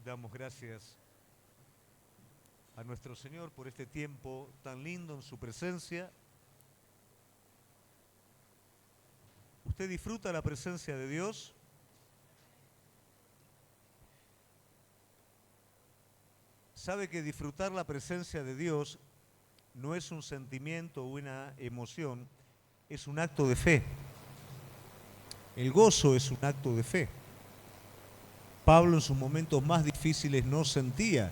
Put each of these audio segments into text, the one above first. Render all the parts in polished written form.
Damos gracias a nuestro Señor por este tiempo tan lindo en su presencia. ¿Usted disfruta la presencia de Dios? Sabe que disfrutar la presencia de Dios no es un sentimiento o una emoción, es un acto de fe. El gozo es un acto de fe. Pablo en sus momentos más difíciles no sentía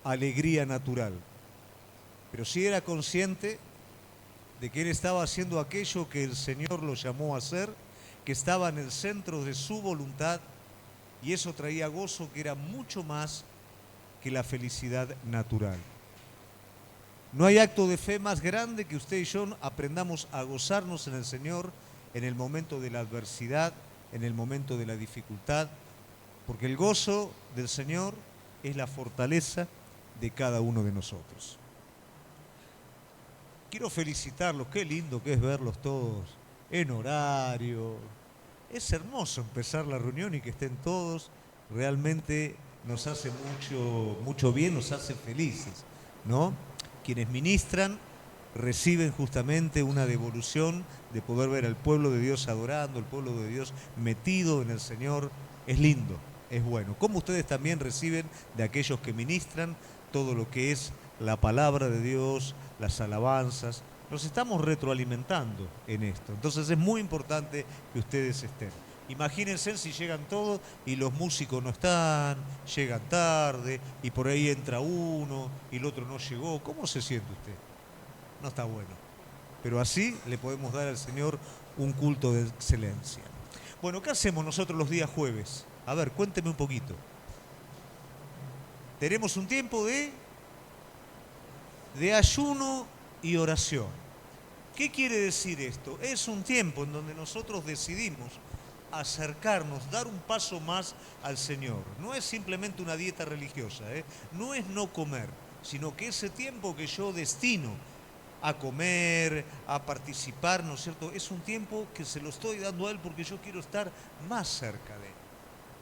alegría natural, pero sí era consciente de que él estaba haciendo aquello que el Señor lo llamó a hacer, que estaba en el centro de su voluntad, y eso traía gozo que era mucho más que la felicidad natural. No hay acto de fe más grande que usted y yo aprendamos a gozarnos en el Señor en el momento de la adversidad, en el momento de la dificultad, porque el gozo del Señor es la fortaleza de cada uno de nosotros. Quiero felicitarlos, qué lindo que es verlos todos en horario. Es hermoso empezar la reunión y que estén todos, realmente nos hace mucho bien, nos hace felices, ¿no? Quienes ministran reciben justamente una devolución de poder ver al pueblo de Dios adorando, el pueblo de Dios metido en el Señor. Es lindo, es bueno. Como ustedes también reciben de aquellos que ministran todo lo que es la palabra de Dios, las alabanzas. Nos estamos retroalimentando en esto. Entonces es muy importante que ustedes estén. Imagínense si llegan todos y los músicos no están, llegan tarde y por ahí entra uno y el otro no llegó. ¿Cómo se siente usted? No está bueno. Pero así le podemos dar al Señor un culto de excelencia. Bueno, ¿qué hacemos nosotros los días jueves? A ver, cuénteme un poquito. Tenemos un tiempo de ayuno y oración. ¿Qué quiere decir esto? Es un tiempo en donde nosotros decidimos acercarnos, dar un paso más al Señor. No es simplemente una dieta religiosa, no es no comer, sino que ese tiempo que yo destino a comer, a participar, ¿no es cierto? Es un tiempo que se lo estoy dando a Él porque yo quiero estar más cerca de Él.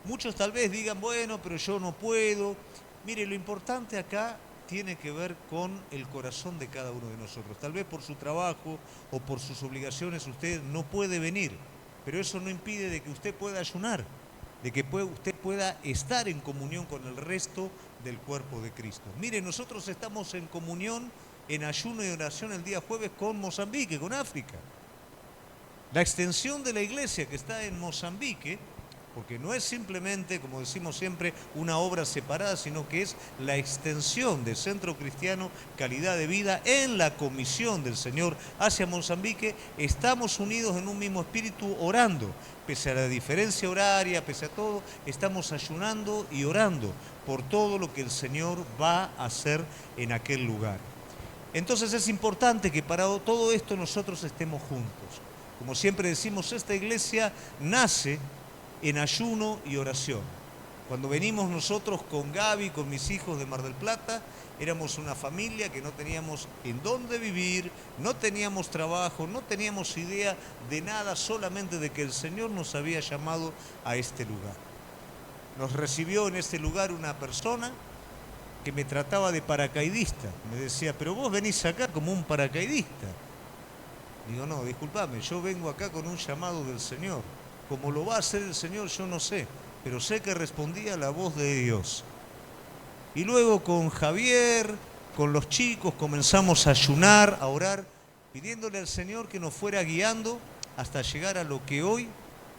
Muchos tal vez digan, bueno, pero yo no puedo. Mire, lo importante acá tiene que ver con el corazón de cada uno de nosotros. Tal vez por su trabajo o por sus obligaciones usted no puede venir, pero eso no impide de que usted pueda ayunar, de que usted pueda estar en comunión con el resto del cuerpo de Cristo. Mire, nosotros estamos en comunión, en ayuno y oración el día jueves con Mozambique, con África. La extensión de la iglesia que está en Mozambique, porque no es simplemente, como decimos siempre, una obra separada, sino que es la extensión del Centro Cristiano Calidad de Vida en la comisión del Señor hacia Mozambique. Estamos unidos en un mismo espíritu orando, pese a la diferencia horaria, pese a todo, estamos ayunando y orando por todo lo que el Señor va a hacer en aquel lugar. Entonces es importante que para todo esto nosotros estemos juntos. Como siempre decimos, esta iglesia nace en ayuno y oración. Cuando venimos nosotros con Gaby, con mis hijos de Mar del Plata, éramos una familia que no teníamos en dónde vivir, no teníamos trabajo, no teníamos idea de nada, solamente de que el Señor nos había llamado a este lugar. Nos recibió en este lugar una persona que me trataba de paracaidista. Me decía, pero vos venís acá como un paracaidista. Digo, no, disculpame, yo vengo acá con un llamado del Señor. Como lo va a hacer el Señor, yo no sé, pero sé que respondía a la voz de Dios. Y luego con Javier, con los chicos, comenzamos a ayunar, a orar, pidiéndole al Señor que nos fuera guiando hasta llegar a lo que hoy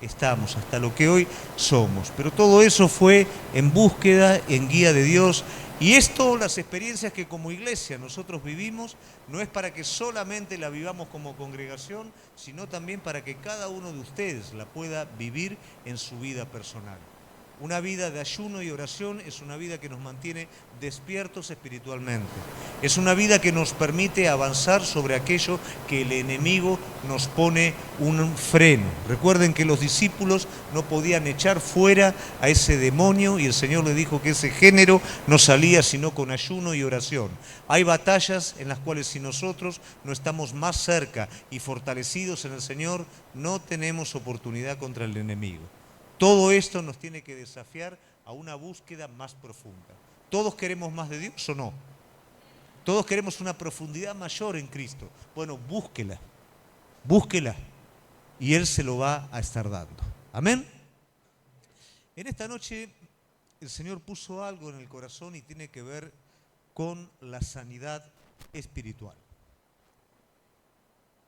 estamos, hasta lo que hoy somos. Pero todo eso fue en búsqueda, en guía de Dios. Y esto, las experiencias que como iglesia nosotros vivimos, no es para que solamente la vivamos como congregación, sino también para que cada uno de ustedes la pueda vivir en su vida personal. Una vida de ayuno y oración es una vida que nos mantiene despiertos espiritualmente. Es una vida que nos permite avanzar sobre aquello que el enemigo nos pone un freno. Recuerden que los discípulos no podían echar fuera a ese demonio y el Señor les dijo que ese género no salía sino con ayuno y oración. Hay batallas en las cuales si nosotros no estamos más cerca y fortalecidos en el Señor, no tenemos oportunidad contra el enemigo. Todo esto nos tiene que desafiar a una búsqueda más profunda. ¿Todos queremos más de Dios o no? Todos queremos una profundidad mayor en Cristo. Bueno, búsquela, búsquela y Él se lo va a estar dando. Amén. En esta noche el Señor puso algo en el corazón y tiene que ver con la sanidad espiritual.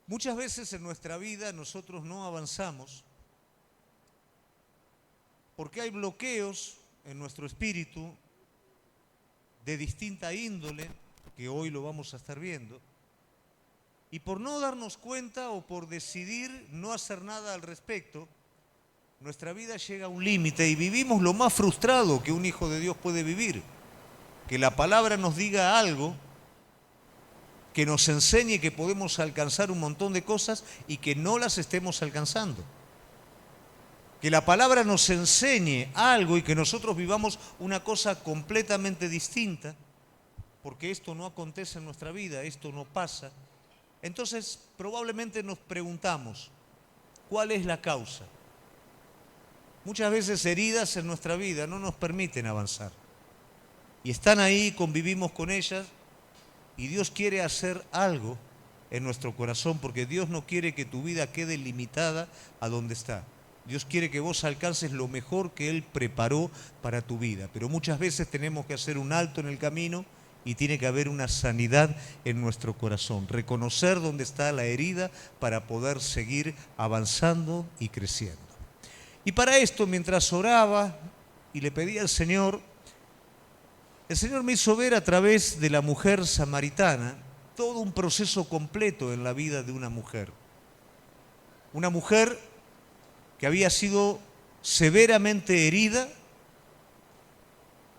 Muchas veces en nuestra vida nosotros no avanzamos porque hay bloqueos en nuestro espíritu de distinta índole, que hoy lo vamos a estar viendo, y por no darnos cuenta o por decidir no hacer nada al respecto, nuestra vida llega a un límite y vivimos lo más frustrado que un hijo de Dios puede vivir. Que la palabra nos diga algo, que nos enseñe que podemos alcanzar un montón de cosas y que no las estemos alcanzando. Que la palabra nos enseñe algo y que nosotros vivamos una cosa completamente distinta, porque esto no acontece en nuestra vida, esto no pasa. Entonces probablemente nos preguntamos, ¿cuál es la causa? Muchas veces heridas en nuestra vida no nos permiten avanzar. Y están ahí, convivimos con ellas, y Dios quiere hacer algo en nuestro corazón, porque Dios no quiere que tu vida quede limitada a donde está. Dios quiere que vos alcances lo mejor que Él preparó para tu vida. Pero muchas veces tenemos que hacer un alto en el camino y tiene que haber una sanidad en nuestro corazón. Reconocer dónde está la herida para poder seguir avanzando y creciendo. Y para esto, mientras oraba y le pedía al Señor, el Señor me hizo ver a través de la mujer samaritana todo un proceso completo en la vida de una mujer. Una mujer que había sido severamente herida,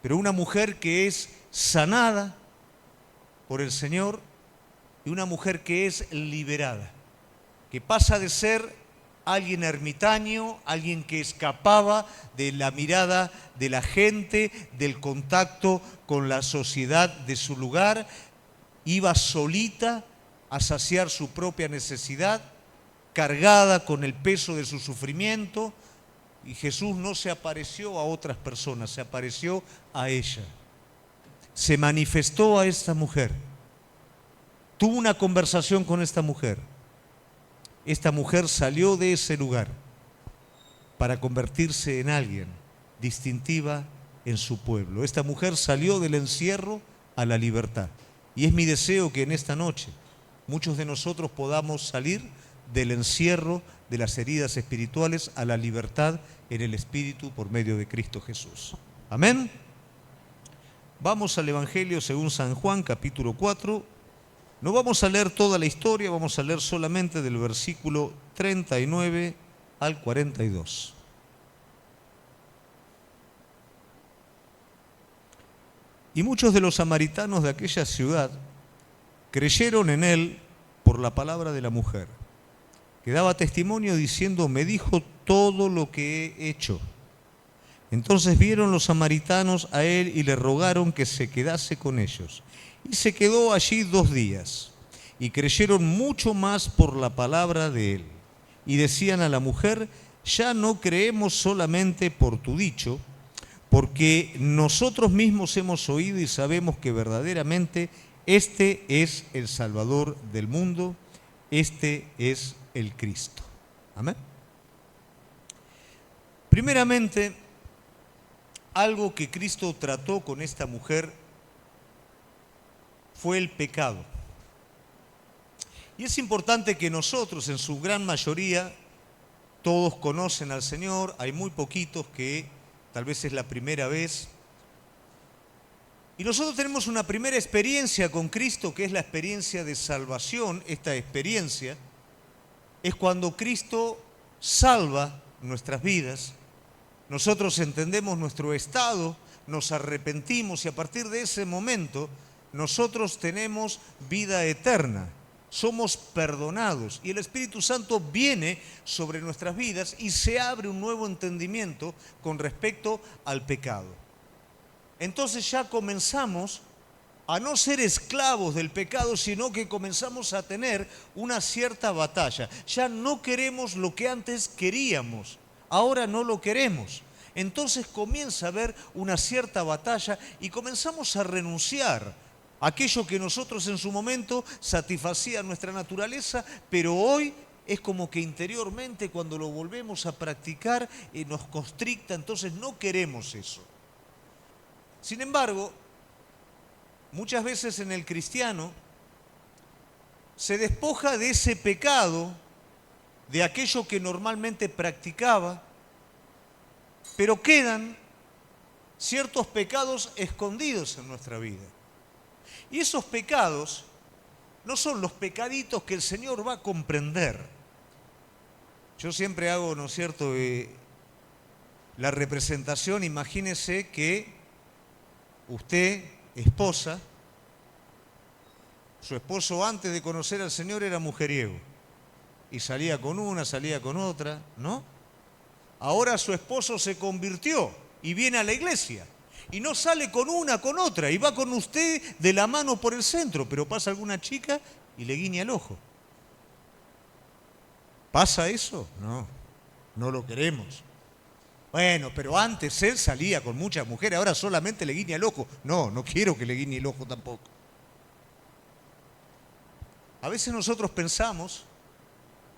pero una mujer que es sanada por el Señor y una mujer que es liberada, que pasa de ser alguien ermitaño, alguien que escapaba de la mirada de la gente, del contacto con la sociedad de su lugar, iba solita a saciar su propia necesidad, cargada con el peso de su sufrimiento, y Jesús no se apareció a otras personas, se apareció a ella. Se manifestó a esta mujer, tuvo una conversación con esta mujer. Esta mujer salió de ese lugar para convertirse en alguien distintiva en su pueblo. Esta mujer salió del encierro a la libertad. Y es mi deseo que en esta noche muchos de nosotros podamos salir del encierro de las heridas espirituales a la libertad en el Espíritu por medio de Cristo Jesús. Amén. Vamos al Evangelio según San Juan, capítulo 4. No vamos a leer toda la historia, vamos a leer solamente del versículo 39 al 42. Y muchos de los samaritanos de aquella ciudad creyeron en él por la palabra de la mujer, que daba testimonio diciendo: me dijo todo lo que he hecho. Entonces vieron los samaritanos a él y le rogaron que se quedase con ellos. Y se quedó allí 2 días. Y creyeron mucho más por la palabra de él. Y decían a la mujer: ya no creemos solamente por tu dicho, porque nosotros mismos hemos oído y sabemos que verdaderamente este es el Salvador del mundo, este es el Cristo. Amén. Primeramente, algo que Cristo trató con esta mujer fue el pecado. Y es importante que nosotros, en su gran mayoría, todos conocen al Señor, hay muy poquitos que tal vez es la primera vez. Y nosotros tenemos una primera experiencia con Cristo, que es la experiencia de salvación. Esta experiencia es cuando Cristo salva nuestras vidas. Nosotros entendemos nuestro estado, nos arrepentimos y a partir de ese momento nosotros tenemos vida eterna. Somos perdonados y el Espíritu Santo viene sobre nuestras vidas y se abre un nuevo entendimiento con respecto al pecado. Entonces ya comenzamos a no ser esclavos del pecado, sino que comenzamos a tener una cierta batalla. Ya no queremos lo que antes queríamos. ahora no lo queremos. Entonces comienza a haber una cierta batalla y comenzamos a renunciar a aquello que nosotros en su momento satisfacía nuestra naturaleza, pero hoy es como que interiormente cuando lo volvemos a practicar nos constricta, entonces no queremos eso. Sin embargo, muchas veces en el cristiano se despoja de ese pecado, de aquello que normalmente practicaba, pero quedan ciertos pecados escondidos en nuestra vida. Y esos pecados no son los pecaditos que el Señor va a comprender. Yo siempre hago, ¿no es cierto?, la representación. Imagínese que usted, esposa, su esposo antes de conocer al Señor era mujeriego. Y salía con una, salía con otra, ¿no? Ahora su esposo se convirtió y viene a la iglesia. Y no sale con una, con otra. Y va con usted de la mano por el centro. Pero pasa alguna chica y le guiña el ojo. ¿Pasa eso? No, no lo queremos. Bueno, pero antes él salía con muchas mujeres, ahora solamente le guiña el ojo. No, no quiero que le guiñe el ojo tampoco. A veces nosotros pensamos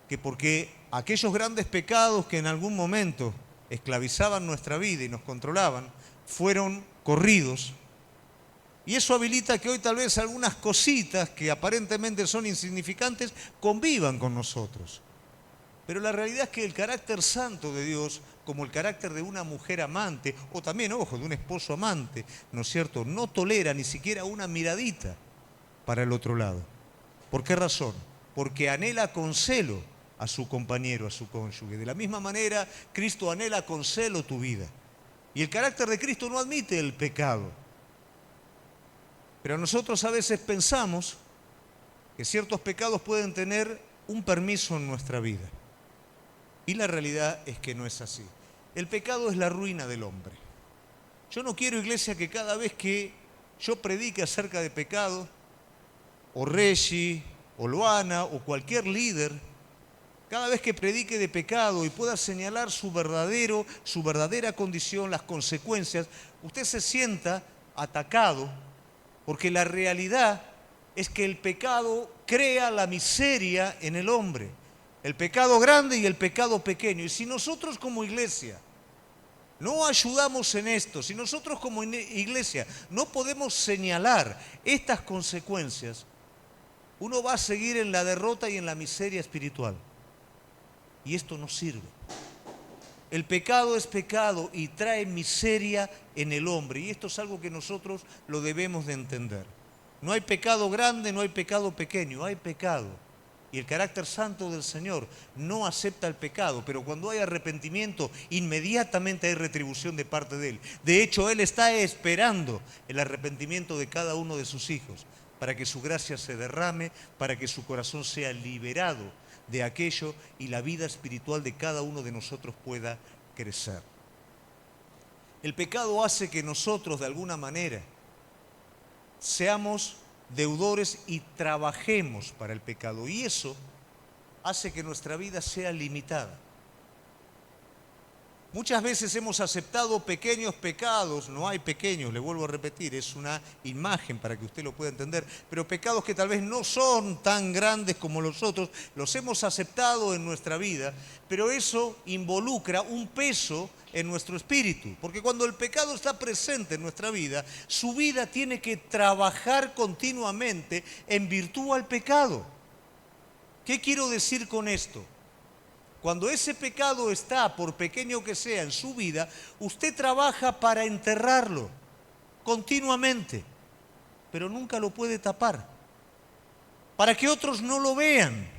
que porque aquellos grandes pecados que en algún momento esclavizaban nuestra vida y nos controlaban, fueron corridos. Y eso habilita que hoy tal vez algunas cositas que aparentemente son insignificantes convivan con nosotros. Pero la realidad es que el carácter santo de Dios, como el carácter de una mujer amante, o también, ojo, de un esposo amante, ¿no es cierto?, no tolera ni siquiera una miradita para el otro lado. ¿Por qué razón? Porque anhela con celo a su compañero, a su cónyuge. De la misma manera, Cristo anhela con celo tu vida. Y el carácter de Cristo no admite el pecado. Pero nosotros a veces pensamos que ciertos pecados pueden tener un permiso en nuestra vida. Y la realidad es que no es así. El pecado es la ruina del hombre. Yo no quiero, iglesia, que cada vez que yo predique acerca de pecado, o Reggie, o Luana, o cualquier líder, cada vez que predique de pecado y pueda señalar su verdadera condición, las consecuencias, usted se sienta atacado, porque la realidad es que el pecado crea la miseria en el hombre. El pecado grande y el pecado pequeño. Y si nosotros como iglesia no ayudamos en esto, si nosotros como iglesia no podemos señalar estas consecuencias, uno va a seguir en la derrota y en la miseria espiritual. Y esto no sirve. El pecado es pecado y trae miseria en el hombre. Y esto es algo que nosotros lo debemos de entender. No hay pecado grande, no hay pecado pequeño, hay pecado. Y el carácter santo del Señor no acepta el pecado, pero cuando hay arrepentimiento, inmediatamente hay retribución de parte de Él. De hecho, Él está esperando el arrepentimiento de cada uno de sus hijos, para que su gracia se derrame, para que su corazón sea liberado de aquello y la vida espiritual de cada uno de nosotros pueda crecer. El pecado hace que nosotros, de alguna manera, seamos deudores y trabajemos para el pecado. Y eso hace que nuestra vida sea limitada. Muchas veces hemos aceptado pequeños pecados, no hay pequeños, le vuelvo a repetir, es una imagen para que usted lo pueda entender, pero pecados que tal vez no son tan grandes como los otros, los hemos aceptado en nuestra vida, pero eso involucra un peso en nuestro espíritu, porque cuando el pecado está presente en nuestra vida, su vida tiene que trabajar continuamente en virtud al pecado. ¿Qué quiero decir con esto? Cuando ese pecado está, por pequeño que sea, en su vida, usted trabaja para enterrarlo continuamente, pero nunca lo puede tapar. Para que otros no lo vean,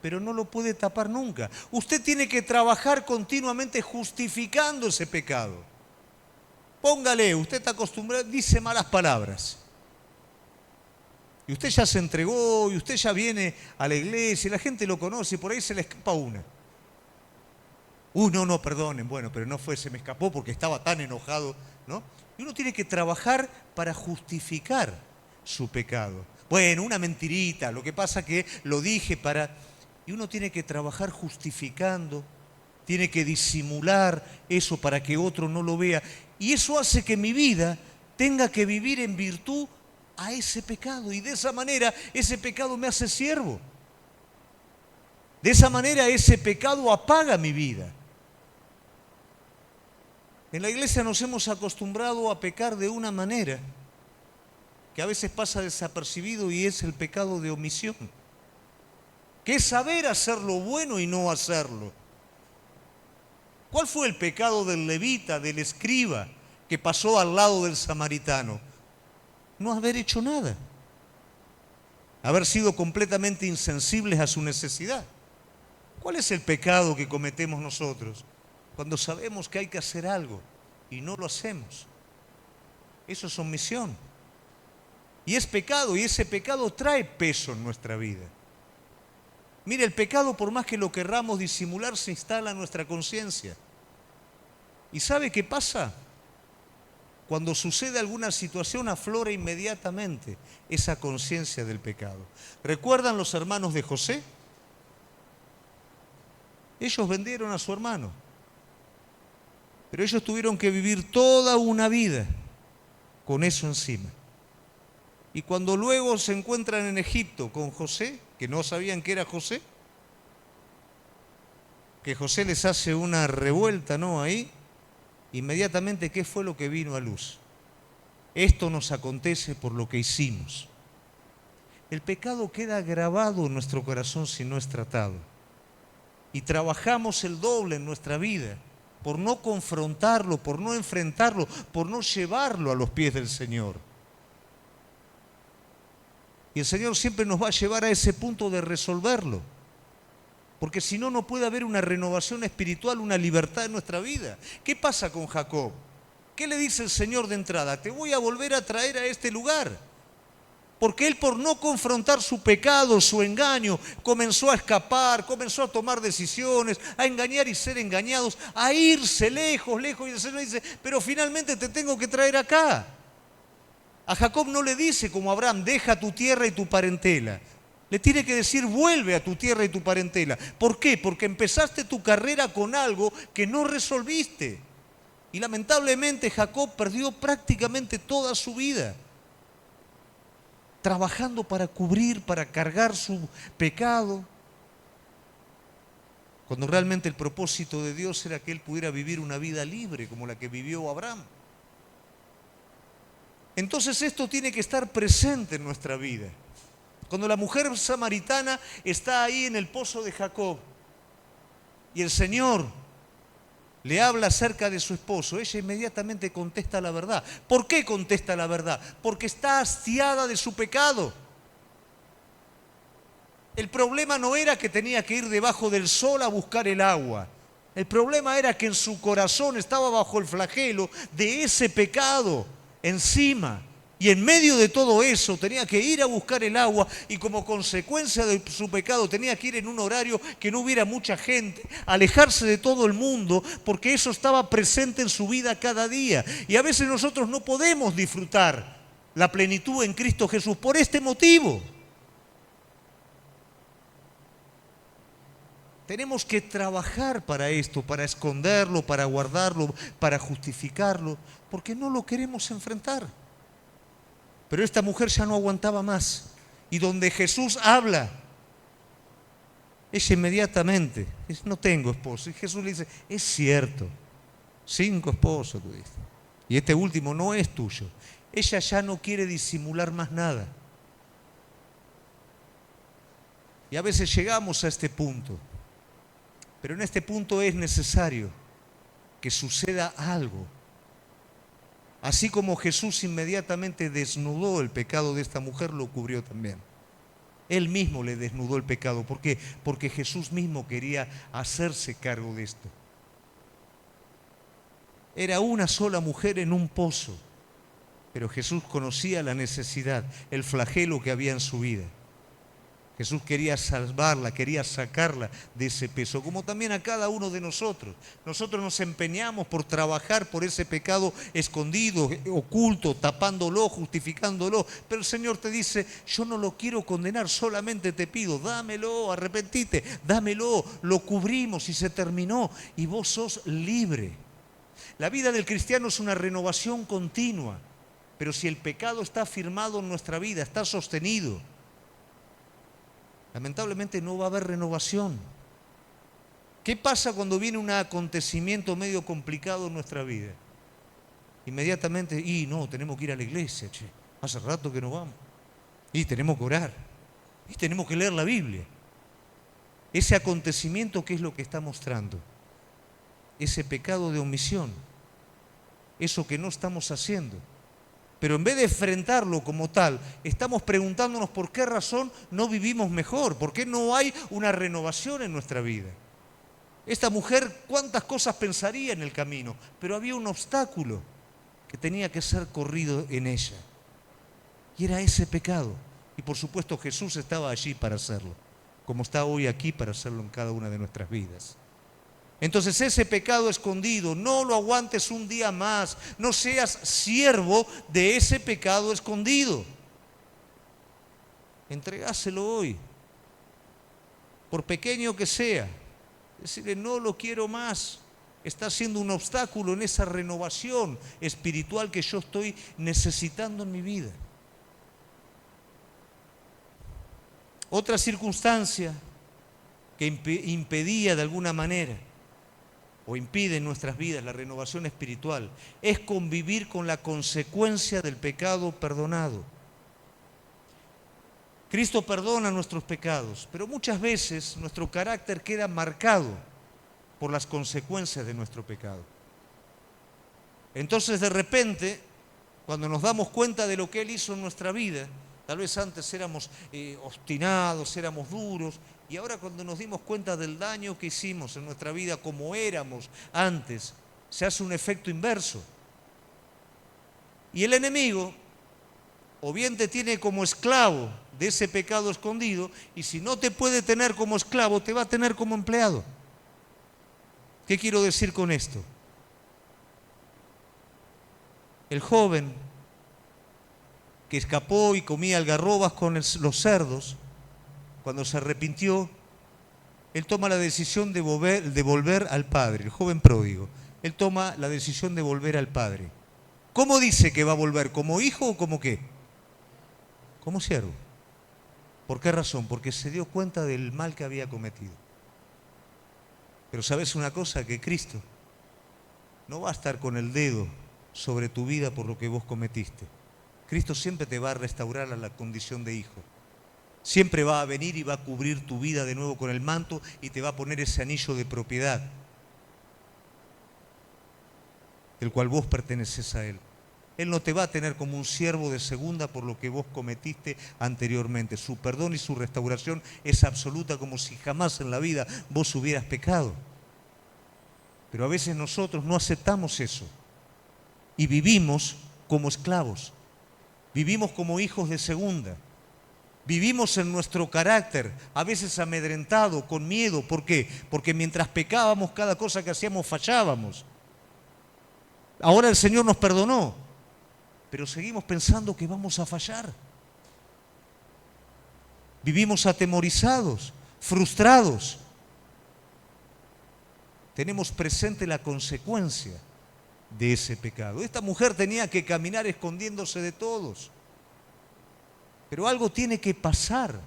pero no lo puede tapar nunca. Usted tiene que trabajar continuamente justificando ese pecado. Póngale, usted está acostumbrado, dice malas palabras. Y usted ya se entregó, y usted ya viene a la iglesia, y la gente lo conoce, y por ahí se le escapa una. No, perdonen, bueno, pero no fue, se me escapó porque estaba tan enojado, ¿no? Y uno tiene que trabajar para justificar su pecado. Bueno, una mentirita, lo que pasa que lo dije para... Y uno tiene que trabajar justificando tiene que disimular eso para que otro no lo vea. Y eso hace que mi vida tenga que vivir en virtud a ese pecado. Y de esa manera ese pecado me hace siervo. De esa manera ese pecado apaga mi vida. En la iglesia nos hemos acostumbrado a pecar de una manera que a veces pasa desapercibido y es el pecado de omisión, que es saber hacer lo bueno y no hacerlo. ¿Cuál fue el pecado del levita, del escriba, que pasó al lado del samaritano? No haber hecho nada, haber sido completamente insensibles a su necesidad. ¿Cuál es el pecado que cometemos nosotros? Cuando sabemos que hay que hacer algo y no lo hacemos. Eso es omisión. Y es pecado, y ese pecado trae peso en nuestra vida. Mire, el pecado, por más que lo querramos disimular, se instala en nuestra conciencia. ¿Y sabe qué pasa? Cuando sucede alguna situación, aflora inmediatamente esa conciencia del pecado. ¿Recuerdan los hermanos de José? Ellos vendieron a su hermano, pero ellos tuvieron que vivir toda una vida con eso encima. Y cuando luego se encuentran en Egipto con José, que no sabían que era José, que José les hace una revuelta, ¿no? Ahí, inmediatamente, ¿qué fue lo que vino a luz? Esto nos acontece por lo que hicimos. El pecado queda grabado en nuestro corazón si no es tratado. Y trabajamos el doble en nuestra vida por no confrontarlo, por no enfrentarlo, por no llevarlo a los pies del Señor. Y el Señor siempre nos va a llevar a ese punto de resolverlo. Porque si no, no puede haber una renovación espiritual, una libertad en nuestra vida. ¿Qué pasa con Jacob? ¿Qué le dice el Señor de entrada? Te voy a volver a traer a este lugar. Porque él, por no confrontar su pecado, su engaño, comenzó a escapar, comenzó a tomar decisiones, a engañar y ser engañados, a irse lejos, lejos. Y el Señor dice, pero finalmente te tengo que traer acá. A Jacob no le dice como a Abraham, deja tu tierra y tu parentela. Le tiene que decir, vuelve a tu tierra y tu parentela. ¿Por qué? Porque empezaste tu carrera con algo que no resolviste. Y lamentablemente Jacob perdió prácticamente toda su vida trabajando para cubrir, para cargar su pecado, cuando realmente el propósito de Dios era que él pudiera vivir una vida libre como la que vivió Abraham. Entonces esto tiene que estar presente en nuestra vida. Cuando la mujer samaritana está ahí en el pozo de Jacob y el Señor le habla acerca de su esposo, ella inmediatamente contesta la verdad. ¿Por qué contesta la verdad? Porque está hastiada de su pecado. El problema no era que tenía que ir debajo del sol a buscar el agua. El problema era que en su corazón estaba bajo el flagelo de ese pecado encima. Y en medio de todo eso tenía que ir a buscar el agua y como consecuencia de su pecado tenía que ir en un horario que no hubiera mucha gente, alejarse de todo el mundo, porque eso estaba presente en su vida cada día. Y a veces nosotros no podemos disfrutar la plenitud en Cristo Jesús por este motivo. Tenemos que trabajar para esto, para esconderlo, para guardarlo, para justificarlo, porque no lo queremos enfrentar. Pero esta mujer ya no aguantaba más. Y donde Jesús habla, ella inmediatamente dice, no tengo esposo. Y Jesús le dice, es cierto, 5 esposos tuviste. Y este último no es tuyo. Ella ya no quiere disimular más nada. Y a veces llegamos a este punto. Pero en este punto es necesario que suceda algo. Así como Jesús inmediatamente desnudó el pecado de esta mujer, lo cubrió también. Él mismo le desnudó el pecado. ¿Por qué? Porque Jesús mismo quería hacerse cargo de esto. Era una sola mujer en un pozo, pero Jesús conocía la necesidad, el flagelo que había en su vida. Jesús quería salvarla, quería sacarla de ese peso, como también a cada uno de nosotros. Nosotros nos empeñamos por trabajar por ese pecado escondido, oculto, tapándolo, justificándolo. Pero el Señor te dice, yo no lo quiero condenar, solamente te pido, dámelo, arrepentite, dámelo, lo cubrimos y se terminó y vos sos libre. La vida del cristiano es una renovación continua, pero si el pecado está afirmado en nuestra vida, está sostenido, lamentablemente no va a haber renovación. ¿Qué pasa cuando viene un acontecimiento medio complicado en nuestra vida? Inmediatamente, no, tenemos que ir a la iglesia, che. Hace rato que no vamos. Y tenemos que orar. Y tenemos que leer la Biblia. Ese acontecimiento, ¿qué es lo que está mostrando? Ese pecado de omisión. Eso que no estamos haciendo. Pero en vez de enfrentarlo como tal, estamos preguntándonos por qué razón no vivimos mejor, por qué no hay una renovación en nuestra vida. Esta mujer, cuántas cosas pensaría en el camino, pero había un obstáculo que tenía que ser corrido en ella. Y era ese pecado. Y por supuesto Jesús estaba allí para hacerlo, como está hoy aquí para hacerlo en cada una de nuestras vidas. Entonces ese pecado escondido, no lo aguantes un día más, no seas siervo de ese pecado escondido. Entregáselo hoy, por pequeño que sea. Decirle, no lo quiero más. Está siendo un obstáculo en esa renovación espiritual que yo estoy necesitando en mi vida. Otra circunstancia que impedía de alguna manera o impide en nuestras vidas la renovación espiritual, es convivir con la consecuencia del pecado perdonado. Cristo perdona nuestros pecados, pero muchas veces nuestro carácter queda marcado por las consecuencias de nuestro pecado. Entonces de repente, cuando nos damos cuenta de lo que Él hizo en nuestra vida, tal vez antes éramos obstinados, éramos duros, y ahora cuando nos dimos cuenta del daño que hicimos en nuestra vida como éramos antes, se hace un efecto inverso. Y el enemigo, o bien te tiene como esclavo de ese pecado escondido, y si no te puede tener como esclavo, te va a tener como empleado. ¿Qué quiero decir con esto? El joven que escapó y comía algarrobas con los cerdos, cuando se arrepintió, él toma la decisión de volver al Padre, el joven pródigo. Él toma la decisión de volver al Padre. ¿Cómo dice que va a volver? ¿Como hijo o como qué? Como siervo. ¿Por qué razón? Porque se dio cuenta del mal que había cometido. Pero ¿sabes una cosa? Que Cristo no va a estar con el dedo sobre tu vida por lo que vos cometiste. Cristo siempre te va a restaurar a la condición de hijo. Siempre va a venir y va a cubrir tu vida de nuevo con el manto y te va a poner ese anillo de propiedad, del cual vos perteneces a Él. Él no te va a tener como un siervo de segunda por lo que vos cometiste anteriormente. Su perdón y su restauración es absoluta, como si jamás en la vida vos hubieras pecado. Pero a veces nosotros no aceptamos eso y vivimos como esclavos, vivimos como hijos de segunda. Vivimos en nuestro carácter, a veces amedrentado, con miedo. ¿Por qué? Porque mientras pecábamos, cada cosa que hacíamos fallábamos. Ahora el Señor nos perdonó, pero seguimos pensando que vamos a fallar. Vivimos atemorizados, frustrados. Tenemos presente la consecuencia de ese pecado. Esta mujer tenía que caminar escondiéndose de todos. Pero algo tiene que pasar.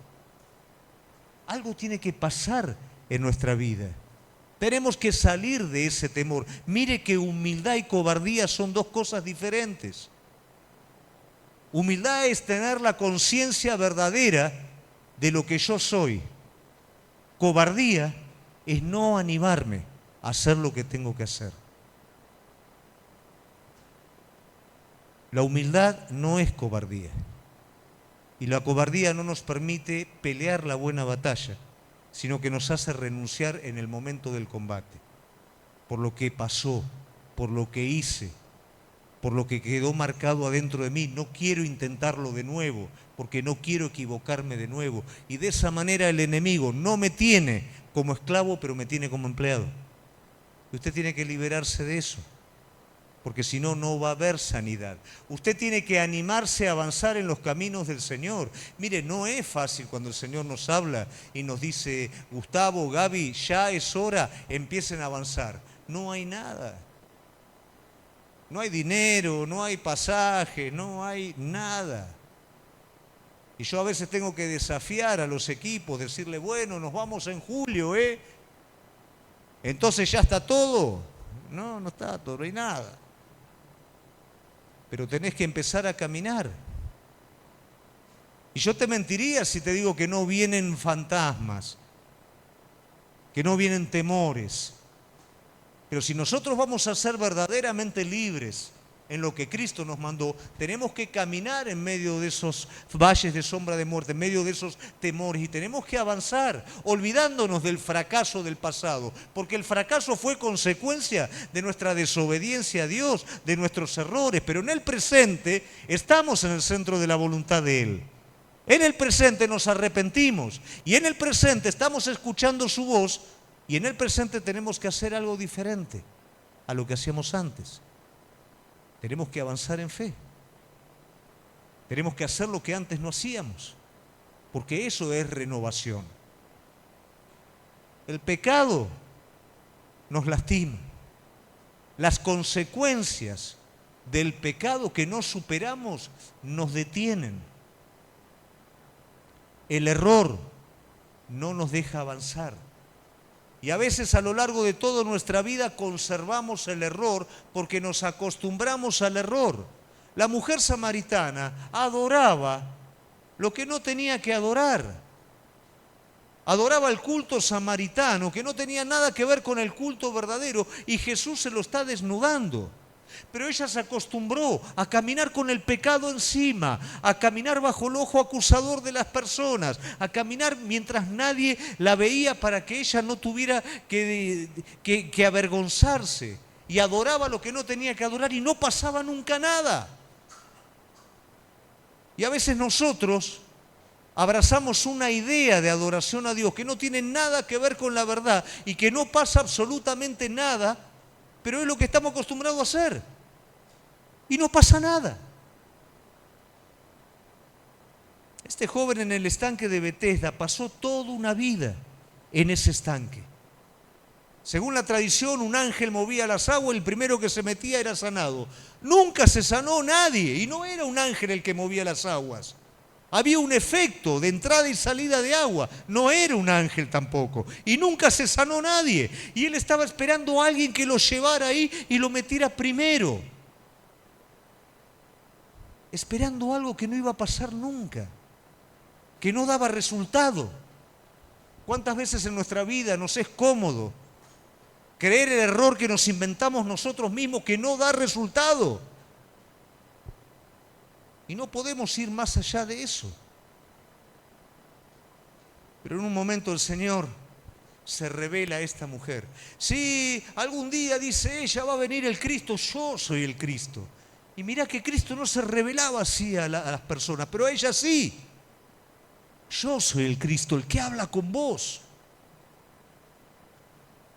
Algo tiene que pasar en nuestra vida. Tenemos que salir de ese temor. Mire que humildad y cobardía son dos cosas diferentes. Humildad es tener la conciencia verdadera de lo que yo soy. Cobardía es no animarme a hacer lo que tengo que hacer. La humildad no es cobardía. Y la cobardía no nos permite pelear la buena batalla, sino que nos hace renunciar en el momento del combate, por lo que pasó, por lo que hice. por lo que quedó marcado adentro de mí. No quiero intentarlo de nuevo, porque no quiero equivocarme de nuevo. Y de esa manera el enemigo no me tiene como esclavo, pero me tiene como empleado. Y usted tiene que liberarse de eso, porque si no, no va a haber sanidad. Usted tiene que animarse a avanzar en los caminos del Señor. Mire, no es fácil cuando el Señor nos habla y nos dice: Gustavo, Gaby, ya es hora, empiecen a avanzar. No hay nada. No hay dinero, no hay pasaje, no hay nada. Y yo a veces tengo que desafiar a los equipos, decirle: bueno, nos vamos en julio, ¿eh? Entonces ya está todo. No, no está todo, no hay nada. Pero tenés que empezar a caminar. Y yo te mentiría si te digo que no vienen fantasmas, que no vienen temores. Pero si nosotros vamos a ser verdaderamente libres en lo que Cristo nos mandó, tenemos que caminar en medio de esos valles de sombra de muerte, en medio de esos temores, y tenemos que avanzar, olvidándonos del fracaso del pasado, porque el fracaso fue consecuencia de nuestra desobediencia a Dios, de nuestros errores, pero en el presente estamos en el centro de la voluntad de Él. En el presente nos arrepentimos y en el presente estamos escuchando su voz, y en el presente tenemos que hacer algo diferente a lo que hacíamos antes. Tenemos que avanzar en fe. Tenemos que hacer lo que antes no hacíamos, porque eso es renovación. El pecado nos lastima. Las consecuencias del pecado que no superamos nos detienen. El error no nos deja avanzar. Y a veces a lo largo de toda nuestra vida conservamos el error porque nos acostumbramos al error. La mujer samaritana adoraba lo que no tenía que adorar. Adoraba el culto samaritano que no tenía nada que ver con el culto verdadero, y Jesús se lo está desnudando. Pero ella se acostumbró a caminar con el pecado encima, a caminar bajo el ojo acusador de las personas, a caminar mientras nadie la veía para que ella no tuviera que avergonzarse. Y adoraba lo que no tenía que adorar y no pasaba nunca nada. Y a veces nosotros abrazamos una idea de adoración a Dios que no tiene nada que ver con la verdad y que no pasa absolutamente nada, pero es lo que estamos acostumbrados a hacer. Y no pasa nada. Este joven en el estanque de Betesda pasó toda una vida en ese estanque. Según la tradición, un ángel movía las aguas y el primero que se metía era sanado. Nunca se sanó nadie, y no era un ángel el que movía las aguas. Había un efecto de entrada y salida de agua. No era un ángel tampoco. Y nunca se sanó nadie. Y él estaba esperando a alguien que lo llevara ahí y lo metiera primero. Esperando algo que no iba a pasar nunca. Que no daba resultado. ¿Cuántas veces en nuestra vida nos es cómodo creer el error que nos inventamos nosotros mismos que no da resultado? Y no podemos ir más allá de eso. Pero en un momento el Señor se revela a esta mujer. Sí, algún día, dice ella, va a venir el Cristo. Yo soy el Cristo. Y mirá que Cristo no se revelaba así a las personas, pero a ella sí. Yo soy el Cristo, el que habla con vos.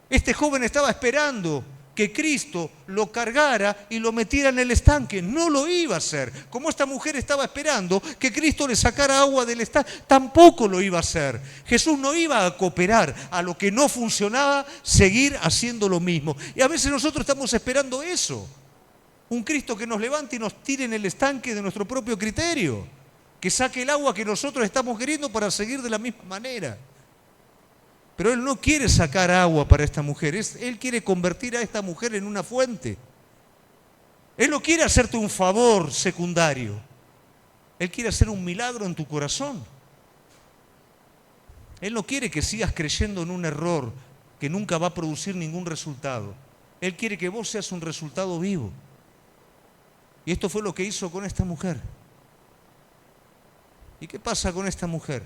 Este joven estaba esperando que Cristo lo cargara y lo metiera en el estanque. No lo iba a hacer. Como esta mujer estaba esperando que Cristo le sacara agua del estanque, tampoco lo iba a hacer. Jesús no iba a cooperar a lo que no funcionaba, seguir haciendo lo mismo. Y a veces nosotros estamos esperando eso. Un Cristo que nos levante y nos tire en el estanque de nuestro propio criterio. Que saque el agua que nosotros estamos queriendo para seguir de la misma manera. Pero Él no quiere sacar agua para esta mujer. Él quiere convertir a esta mujer en una fuente. Él no quiere hacerte un favor secundario. Él quiere hacer un milagro en tu corazón. Él no quiere que sigas creyendo en un error que nunca va a producir ningún resultado. Él quiere que vos seas un resultado vivo. Y esto fue lo que hizo con esta mujer. ¿Y qué pasa con esta mujer?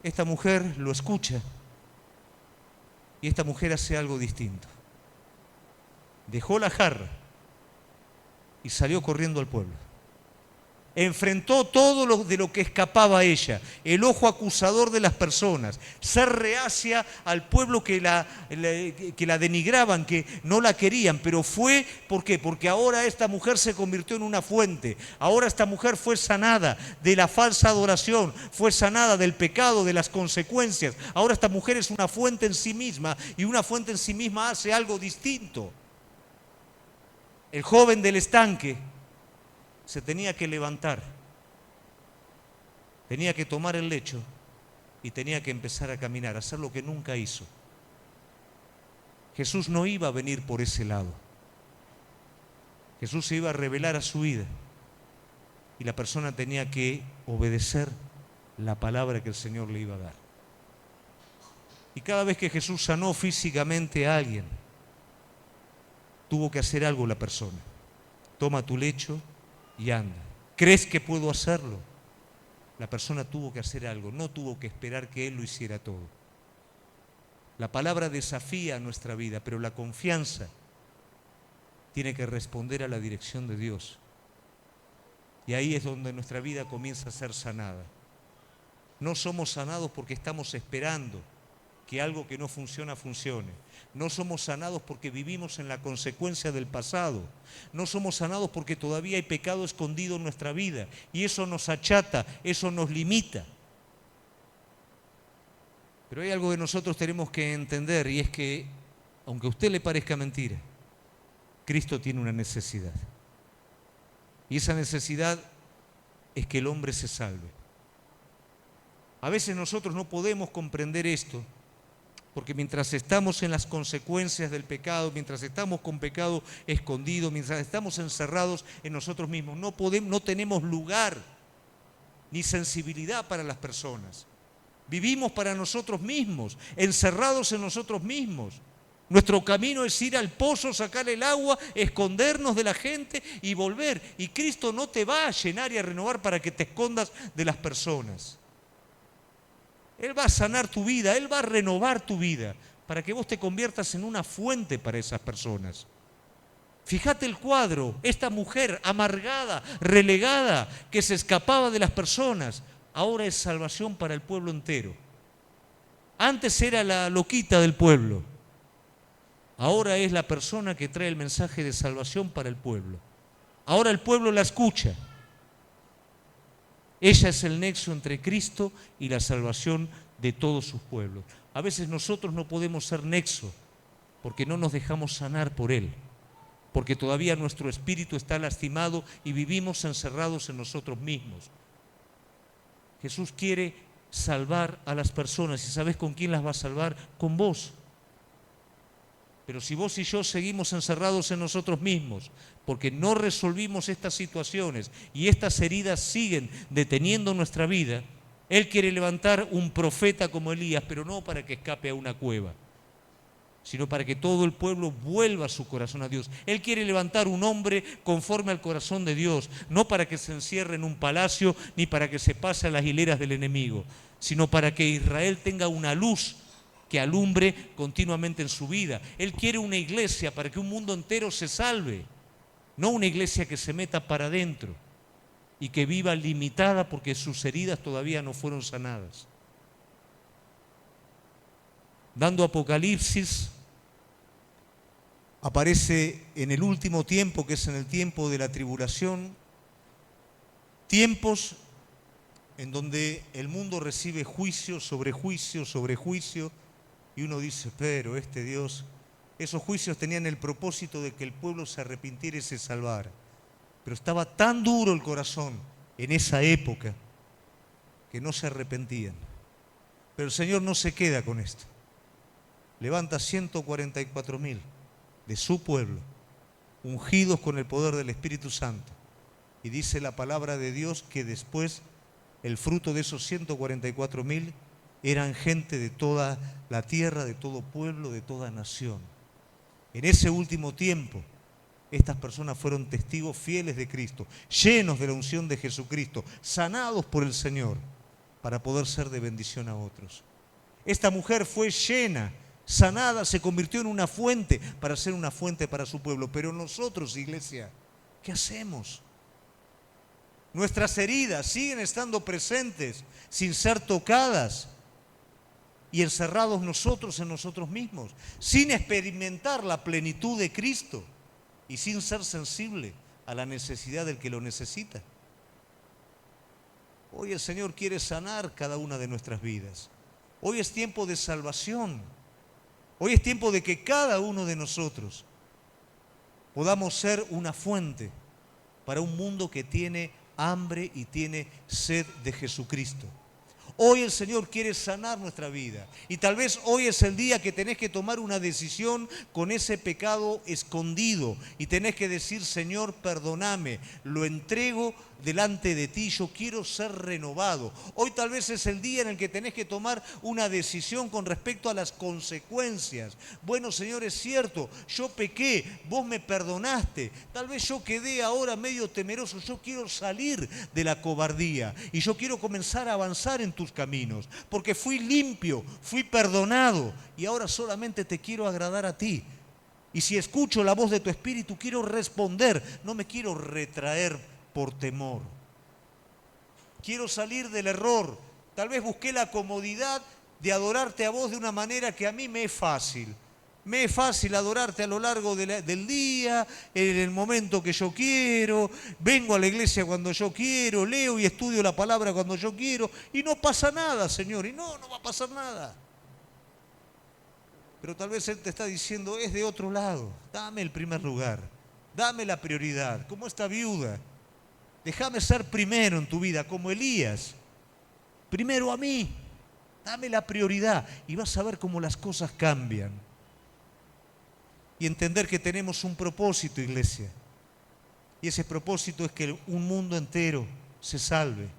Esta mujer lo escucha y esta mujer hace algo distinto. Dejó la jarra y salió corriendo al pueblo. Enfrentó todo de lo que escapaba a ella, el ojo acusador de las personas, ser reacia al pueblo que la denigraban, que no la querían, pero fue, ¿por qué? Porque ahora esta mujer se convirtió en una fuente, ahora esta mujer fue sanada de la falsa adoración, fue sanada del pecado, de las consecuencias, ahora esta mujer es una fuente en sí misma, y una fuente en sí misma hace algo distinto. El joven del estanque se tenía que levantar, tenía que tomar el lecho y tenía que empezar a caminar, a hacer lo que nunca hizo. Jesús no iba a venir por ese lado. Jesús se iba a revelar a su vida y la persona tenía que obedecer la palabra que el Señor le iba a dar. Y cada vez que Jesús sanó físicamente a alguien, tuvo que hacer algo la persona. Toma tu lecho y anda. ¿Crees que puedo hacerlo? La persona tuvo que hacer algo, no tuvo que esperar que Él lo hiciera todo. La palabra desafía a nuestra vida, pero la confianza tiene que responder a la dirección de Dios. Y ahí es donde nuestra vida comienza a ser sanada. No somos sanados porque estamos esperando que algo que no funciona, funcione. No somos sanados porque vivimos en la consecuencia del pasado. No somos sanados porque todavía hay pecado escondido en nuestra vida. Y eso nos achata, eso nos limita. Pero hay algo que nosotros tenemos que entender, y es que, aunque a usted le parezca mentira, Cristo tiene una necesidad. Y esa necesidad es que el hombre se salve. A veces nosotros no podemos comprender esto, porque mientras estamos en las consecuencias del pecado, mientras estamos con pecado escondido, mientras estamos encerrados en nosotros mismos, no tenemos lugar ni sensibilidad para las personas. Vivimos para nosotros mismos, encerrados en nosotros mismos. Nuestro camino es ir al pozo, sacar el agua, escondernos de la gente y volver. Y Cristo no te va a llenar y a renovar para que te escondas de las personas. Él va a sanar tu vida, Él va a renovar tu vida para que vos te conviertas en una fuente para esas personas. Fíjate el cuadro, esta mujer amargada, relegada, que se escapaba de las personas, ahora es salvación para el pueblo entero. Antes era la loquita del pueblo, ahora es la persona que trae el mensaje de salvación para el pueblo. Ahora el pueblo la escucha. Ella es el nexo entre Cristo y la salvación de todos sus pueblos. A veces nosotros no podemos ser nexo porque no nos dejamos sanar por Él, porque todavía nuestro espíritu está lastimado y vivimos encerrados en nosotros mismos. Jesús quiere salvar a las personas, y ¿sabes con quién las va a salvar? Con vos. Pero si vos y yo seguimos encerrados en nosotros mismos, porque no resolvimos estas situaciones y estas heridas siguen deteniendo nuestra vida, Él quiere levantar un profeta como Elías, pero no para que escape a una cueva, sino para que todo el pueblo vuelva su corazón a Dios. Él quiere levantar un hombre conforme al corazón de Dios, no para que se encierre en un palacio ni para que se pase a las hileras del enemigo, sino para que Israel tenga una luz que alumbre continuamente en su vida. Él quiere una iglesia para que un mundo entero se salve, no una iglesia que se meta para adentro y que viva limitada porque sus heridas todavía no fueron sanadas. Dando Apocalipsis, aparece en el último tiempo, que es en el tiempo de la tribulación, tiempos en donde el mundo recibe juicio sobre juicio sobre juicio, y uno dice, pero este Dios, esos juicios tenían el propósito de que el pueblo se arrepintiera y se salvara. Pero estaba tan duro el corazón en esa época que no se arrepentían. Pero el Señor no se queda con esto. Levanta 144.000 de su pueblo, ungidos con el poder del Espíritu Santo. Y dice la palabra de Dios que después el fruto de esos 144.000 eran gente de toda la tierra, de todo pueblo, de toda nación. En ese último tiempo, estas personas fueron testigos fieles de Cristo, llenos de la unción de Jesucristo, sanados por el Señor, para poder ser de bendición a otros. Esta mujer fue llena, sanada, se convirtió en una fuente para ser una fuente para su pueblo. Pero nosotros, iglesia, ¿Qué hacemos? Nuestras heridas siguen estando presentes sin ser tocadas y encerrados nosotros en nosotros mismos, sin experimentar la plenitud de Cristo y sin ser sensible a la necesidad del que lo necesita. Hoy el Señor quiere sanar cada una de nuestras vidas. Hoy es tiempo de salvación. Hoy es tiempo de que cada uno de nosotros podamos ser una fuente para un mundo que tiene hambre y tiene sed de Jesucristo. Hoy el Señor quiere sanar nuestra vida y tal vez hoy es el día que tenés que tomar una decisión con ese pecado escondido y tenés que decir: Señor, perdóname, lo entrego delante de ti, yo quiero ser renovado. Hoy tal vez es el día en el que tenés que tomar una decisión con respecto a las consecuencias. Bueno, Señor, es cierto, yo pequé, vos me perdonaste, tal vez yo quedé ahora medio temeroso, yo quiero salir de la cobardía y yo quiero comenzar a avanzar en tus caminos, porque fui limpio, fui perdonado y ahora solamente te quiero agradar a ti. Y si escucho la voz de tu Espíritu, quiero responder, no me quiero retraer por temor. Quiero salir del error. Tal vez busqué la comodidad de adorarte a vos de una manera que a mí me es fácil. Me es fácil adorarte a lo largo del día, en el momento que yo quiero, vengo a la iglesia cuando yo quiero, leo y estudio la palabra cuando yo quiero, y no pasa nada, Señor, y no va a pasar nada. Pero tal vez Él te está diciendo: es de otro lado, dame el primer lugar, dame la prioridad, como esta viuda. Déjame ser primero en tu vida, como Elías. Primero a mí, dame la prioridad y vas a ver cómo las cosas cambian. Y entender que tenemos un propósito, iglesia. Y ese propósito es que un mundo entero se salve.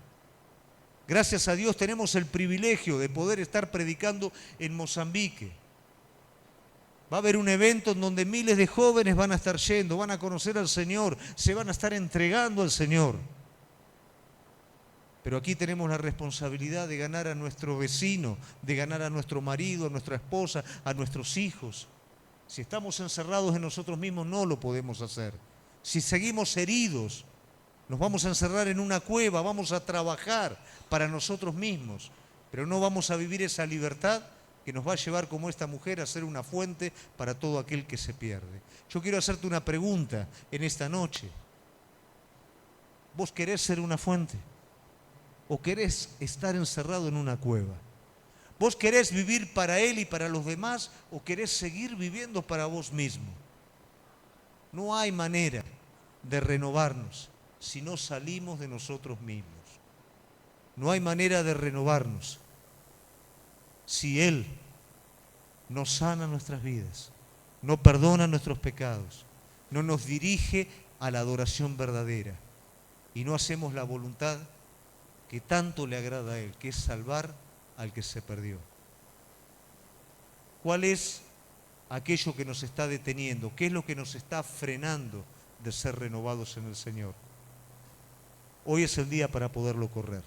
Gracias a Dios tenemos el privilegio de poder estar predicando en Mozambique. Va a haber un evento en donde miles de jóvenes van a estar yendo, van a conocer al Señor, se van a estar entregando al Señor. Pero aquí tenemos la responsabilidad de ganar a nuestro vecino, de ganar a nuestro marido, a nuestra esposa, a nuestros hijos. Si estamos encerrados en nosotros mismos, no lo podemos hacer. Si seguimos heridos, nos vamos a encerrar en una cueva, vamos a trabajar para nosotros mismos, pero no vamos a vivir esa libertad que nos va a llevar, como esta mujer, a ser una fuente para todo aquel que se pierde. Yo quiero hacerte una pregunta en esta noche. ¿Vos querés ser una fuente? ¿O querés estar encerrado en una cueva? ¿Vos querés vivir para Él y para los demás o querés seguir viviendo para vos mismo? No hay manera de renovarnos si no salimos de nosotros mismos. No hay manera de renovarnos si Él no sana nuestras vidas, no perdona nuestros pecados, no nos dirige a la adoración verdadera y no hacemos la voluntad que tanto le agrada a Él, que es salvar al que se perdió. ¿Cuál es aquello que nos está deteniendo? ¿Qué es lo que nos está frenando de ser renovados en el Señor? Hoy es el día para poderlo correr.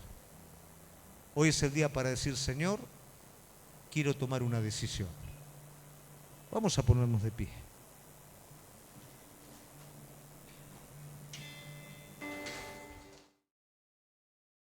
Hoy es el día para decir: Señor, quiero tomar una decisión. Vamos a ponernos de pie.